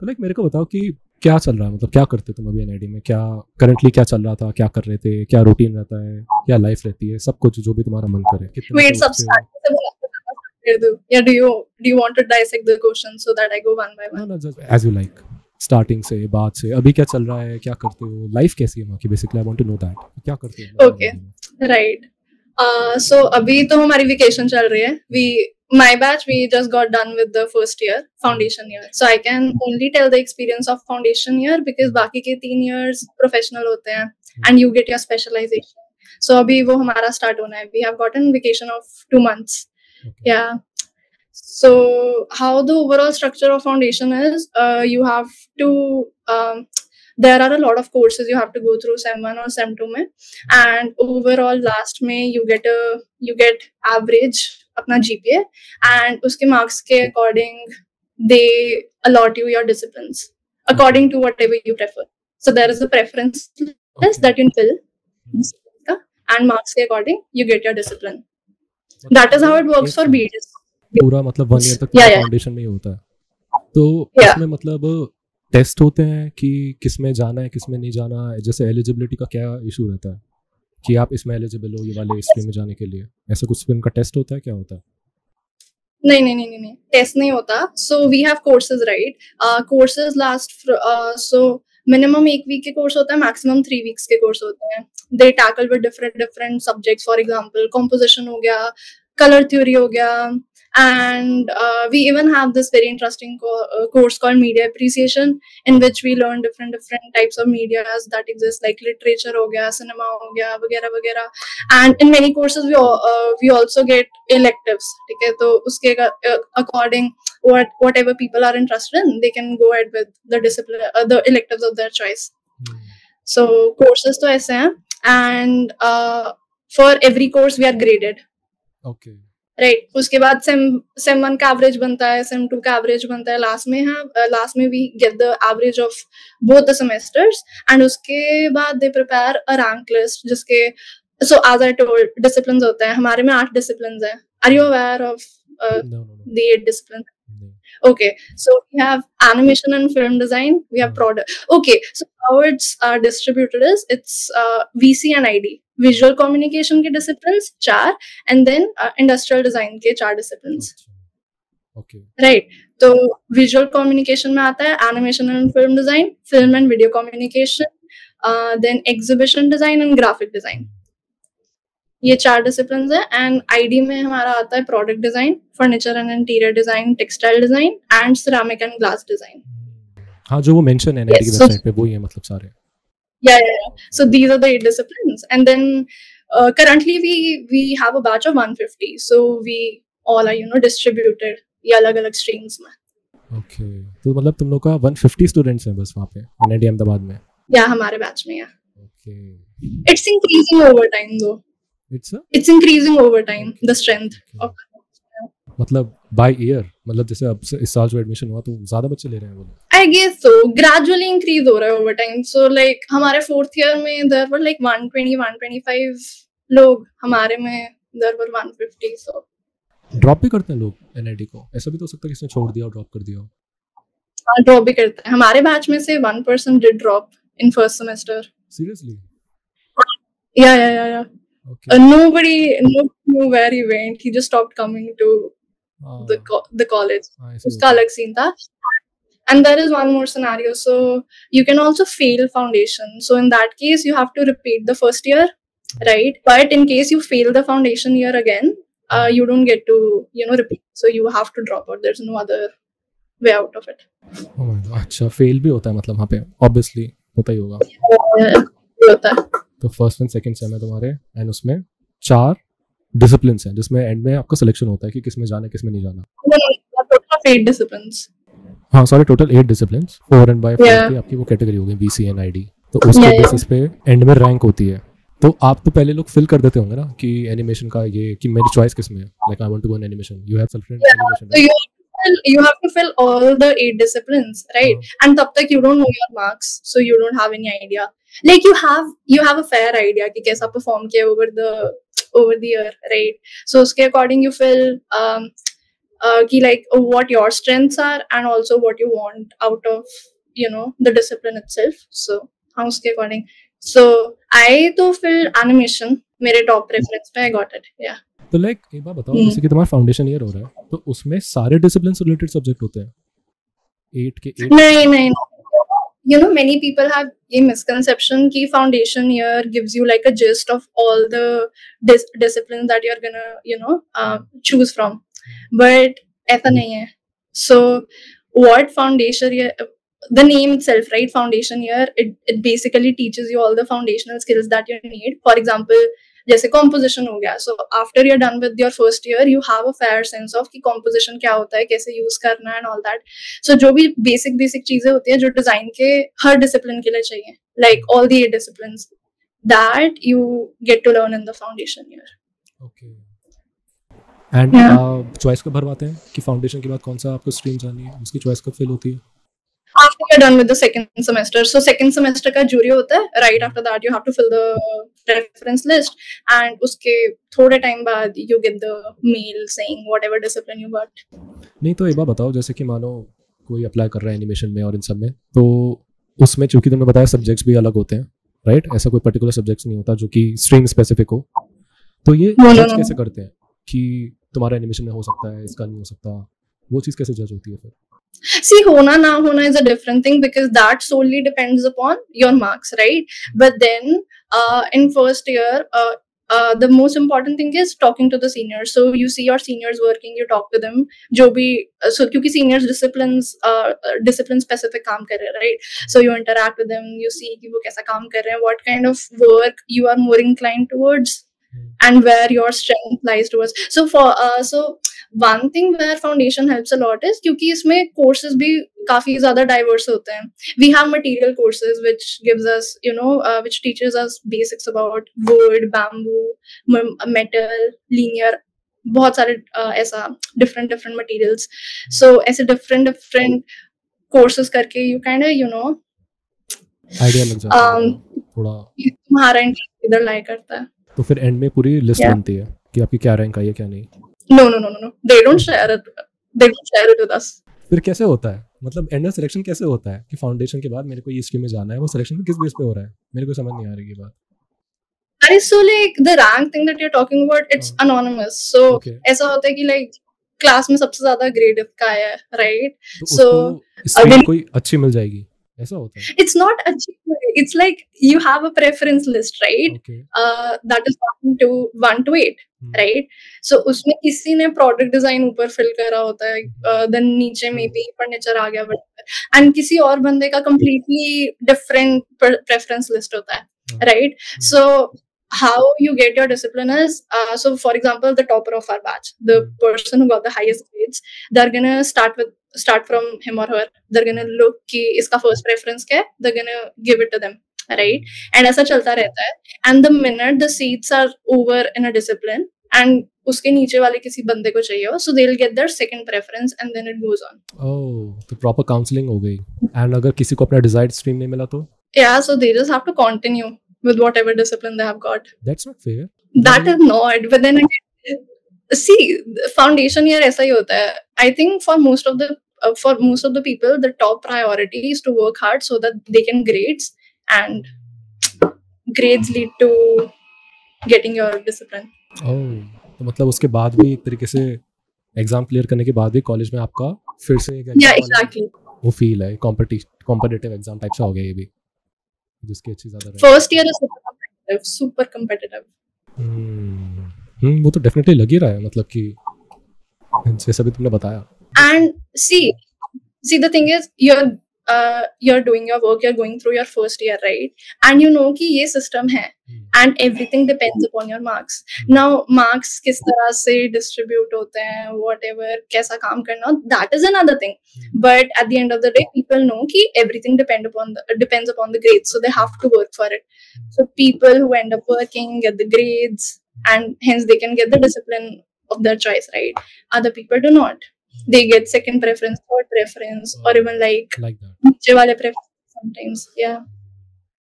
तो लाइक मेरे को बताओ कि क्या चल रहा है, मतलब क्या करते तुम अभी एनआईडी में, क्या करंटली क्या चल रहा था, क्या कर रहे थे, क्या रूटीन रहता है, क्या लाइफ रहती है, सब कुछ जो भी तुम्हारा मन करे। कितने Wait, बजे सब उठते हो? start से बोला तो ज़्यादा start कर दूँ? या do you want to dissect the questions so that I go one by no one? No, just as you like, starting से, बाद से, अभी क्या चल रहा है, क्या करते हो, लाइफ कैसी है वहाँ की, basically I want to know that, क्या करते हो Okay, NID में? right. So अभी तो हमारी vacation चल रही है. My batch, we just got done with the first year, foundation year. So I can only tell the experience of foundation year because बाकी के 3 years professional होते हैं and you get your specialization. So अभी वो हमारा start होना है. We have gotten vacation of 2 months. Okay. Yeah. So how the overall structure of foundation is, you have to, there are a lot of courses you have to go through sem 1 or sem 2 में, and overall last में you get average अपना GPA, and उसके marks के according they allot you your disciplines according to whatever you prefer. So there is a preference list that you fill, and marks के according you get your discipline. That is how it works for BDS. पूरा मतलब 1 year तक Yeah, yeah. Foundation में ही होता है, तो Yeah. इसमें मतलब टेस्ट होते हैं कि किस में जाना है, किस में नहीं जाना है, जैसे एलिजिबिलिटी का क्या इशू रहता है कि आप इसमें एलिजिबल हो ये वाले स्ट्रीम में जाने के लिए, ऐसा कुछ उनका टेस्ट होता है, क्या होता है? नहीं, टेस्ट नहीं होता. So we have courses, right? Courses last so minimum 1 week के कोर्स होता है, maximum 3 weeks के कोर्स होते हैं. They tackle with different subjects. For example, composition हो गया, color theory हो गया, and we even have this very interesting course called media appreciation, in which we learn different types of medias that exist, like literature हो गया, cinema हो गया, वगैरह वगैरह. And in many courses we also get electives. ठीक है, तो उसके according whatever people are interested in, they can go ahead with the discipline, the electives of their choice. So courses तो ऐसे हैं, and for every course we are graded. Okay. Right. उसके बाद same 1 का एवरेज बनता है, same 2 का average बनता है. लास्ट में we get the average of both the semesters, and उसके बाद they prepare a rank list जिसके, so as I told, disciplines होते हैं. हमारे में 8 डिसिप्लिन्स हैं. Are you aware of the 8 disciplines? Okay, so we have animation and film design, we have product. Okay, so how it's distributed is, it's VC and ID, visual communication के disciplines 4, and then industrial design के 4 disciplines. Okay. Right. तो visual communication में आता है animation and film design, film and video communication, then exhibition design and graphic design. ये 4 disciplines है. And ID में हमारा आता है product design, furniture and interior design, textile design and ceramic and glass design. हाँ, जो वो मेंशन है एनआईडी की वेबसाइट पे वो ही है, मतलब सारे. Yeah. So these are the 8 disciplines, and then currently we have a batch of 150. So we all are distributed ये अलग-अलग streams में. Okay. तो मतलब तुम लोग का 150 स्टूडेंट्स हैं बस वहाँ पे एनआईडी अहमदाबाद में? या हमारे बैच में. Okay. It's increasing over time though. It's increasing over time, the strength of. मतलब by year, मतलब जैसे अब इस साल जो एडमिशन हुआ तो ज्यादा बच्चे ले रहे हैं वो? I guess so. Gradually increase हो रहा है over time. So like हमारे 4th year में there were like 120-125 लोग, हमारे में there were 150. So ड्रॉप भी करते हैं लोग एनआईडी को? ऐसा भी तो हो सकता है किसने छोड़ दिया और ड्रॉप कर दिया हो? हाँ, ड्रॉप भी करते हैं. हमारे बैच में से 1 person did drop in first semester. Seriously? Yeah. Okay. Nobody knew where he went. He just stopped coming to the college. उसका अलग सीन था. And there is one more scenario. So you can also fail foundation. So in that case, you have to repeat the first year, right? But in case you fail the foundation year again, you don't get to repeat. So you have to drop out. There's no other way out of it. Oh my God. अच्छा, fail भी होता है मतलब वहाँ पे? Obviously होता ही होगा. होता है. तो फर्स्ट एंड सेकंड सेम है तुम्हारे, एंड उसमें 4 डिसिप्लिन्स हैं जिसमें एंड में आपका सिलेक्शन होता है कि किस में जाना है, किस में नहीं जाना. Total 8 disciplines. हाँ sorry, total 8 disciplines, 4 and by 4 की आपकी वो कैटेगरी होगी, VC and ID. तो उसके बेसिस पे एंड में रैंक होती है. तो आप तो पहले लोग फिल कर देते होंगे ना कि एनिमेशन का ये कि मेरी चॉइस किस में है, like I want to go in animation, you have selected animation. You have to fill all the 8 disciplines, right? And तब तक you don't know your marks, so you don't have any idea. Like you have a fair idea कि कैसा perform किया over the year, right? So उसके according you fill कि like what your strengths are and also what you want out of the discipline itself. So हाँ उसके according. So I तो फिर animation मेरे top preference पे I got it. Yeah. तो like एक बात बताओ, जैसे कि तुम्हारा फाउंडेशन ईयर हो रहा है तो उसमें सारे डिसिप्लिन से रिलेटेड सब्जेक्ट होते हैं 8 के 8? नहीं, many people have a misconception कि foundation year gives you like a gist of all the disciplines that you're gonna choose from, but ऐसा नहीं है. So what foundation year, the name itself, right? Foundation year, it basically teaches you all the foundational skills that you need. For example, जैसे composition हो गया, so after you're done with your first year you have a fair sense of कि composition क्या होता है, कैसे use करना है and all that. So जो भी basic चीजें होती है जो design के हर discipline के लिए चाहिए, like all the 8 disciplines, that you get to learn in the foundation year. Okay. And choice कब भरवाते हैं कि foundation के बाद कौन सा आपको stream जानी है, उसकी choice कब fill होती है? After you're done with the second semester. So second semester का jury होता है. Right after that, you have to fill the reference list, and उसके थोड़े time बाद you get the mail saying whatever discipline you got. नहीं तो एक बार बताओ, जैसे कि मानो कोई अप्लाई कर रहा है एनिमेशन में और इन सब में, तो उसमें चूंकि तुमने बताया सब्जेक्ट्स भी अलग होते हैं, राइट? ऐसा कोई पर्टिकुलर सब्जेक्ट्स नहीं होता जो कि स्ट्रीम स्पेसिफिक हो, तो ये जज कैसे करते हैं कि तुम्हारा एनिमेशन में हो सकता है, इसका नहीं हो सकता? वो चीज़ कैसे जज होती है फिर? See, hona na hona is a different thing because that solely depends upon your marks, right? But then in first year, the most important thing is talking to the seniors. So you see your seniors working, you talk to them. जो भी so क्योंकि seniors discipline specific काम कर रहे हैं, right? So you interact with them, you see कि वो कैसा काम कर रहे हैं, what kind of work you are more inclined towards, and where your strength lies towards. So so one thing where foundation helps a lot is क्योंकि इसमें courses भी काफी ज़्यादा diverse होते हैं. We have material courses which gives us, which teaches us basics about wood, bamboo, metal, linear, बहुत सारे ऐसा different materials. So ऐसे different courses करके you kind of आइडिया लग जाता है थोड़ा, तुम्हारा इंटरेस्ट इधर लाई करता है. तो फिर एंड में पूरी लिस्ट बनती है कि आपकी क्या रैंक आई है क्या नहीं. No. They don't share it. They don't share it with us. फिर कैसे होता है, मतलब एंड में सिलेक्शन कैसे होता है कि फाउंडेशन के बाद मेरे को ये स्ट्रीम में जाना है, वो सिलेक्शन किस बेस पे हो रहा है? मेरे को समझ नहीं आ रही ये बात. अरे so like the rank thing that you're talking about, it's anonymous. So ऐसा होता है कि like क्लास में सबसे ज्यादा ग्रेड इसका आया है, right? So स्ट्रीम कोई अच्छी मिल जाएगी, ऐसा होता है? It's not achievable. It's like you have a preference list, right? Okay. That is 1 to 8, right? So उसमें किसी ने product design ऊपर fill करा होता है, then नीचे में भी furniture आ गया, and किसी और बंदे का completely different preference list होता है, right? So how you get your discipline is, so for example, the topper of our batch, the person who got the highest grades, they're gonna start from him or her. They're gonna look कि इसका first preference क्या है, they're gonna give it to them, right? And ऐसा चलता रहता है. And the minute the seats are over in a discipline and उसके नीचे वाले किसी बंदे को चाहिए हो, so they'll get their second preference and then it goes on. Oh, तो proper counseling हो गई. And अगर किसी को अपना desired stream नहीं मिला तो? Yeah, so they just have to continue with whatever discipline they have got. That's not fair. That is not. But then again, see, foundation year ऐसा ही होता है. I think for most of the people, the top priority is to work hard so that they can grades, and grades lead to getting your discipline. Oh, तो मतलब उसके बाद भी एक तरीके से एग्जाम क्लियर करने के बाद भी कॉलेज में आपका फिर से एक yeah, exactly. वो फील है कॉम्पिटिटिव एग्जाम टाइप सा हो गया ये भी, जिसकी अच्छी ज्यादा first year is super competitive. वो तो डेफिनेटली लग ही रहा है, मतलब कि जैसे अभी तुमने बताया. And see, the thing is, you're doing your work, you're going through your first year, right? And you know कि ये system है, and everything depends upon your marks. Now marks किस तरह से distribute होते हैं, whatever, कैसा काम करना, that is another thing. But at the end of the day, people know कि everything depends upon the grades, so they have to work for it. So people who end up working get the grades, and hence they can get the discipline of their choice, right? Other people do not. They get second preference, third preference, or even like नीचे वाले preference sometimes. Yeah.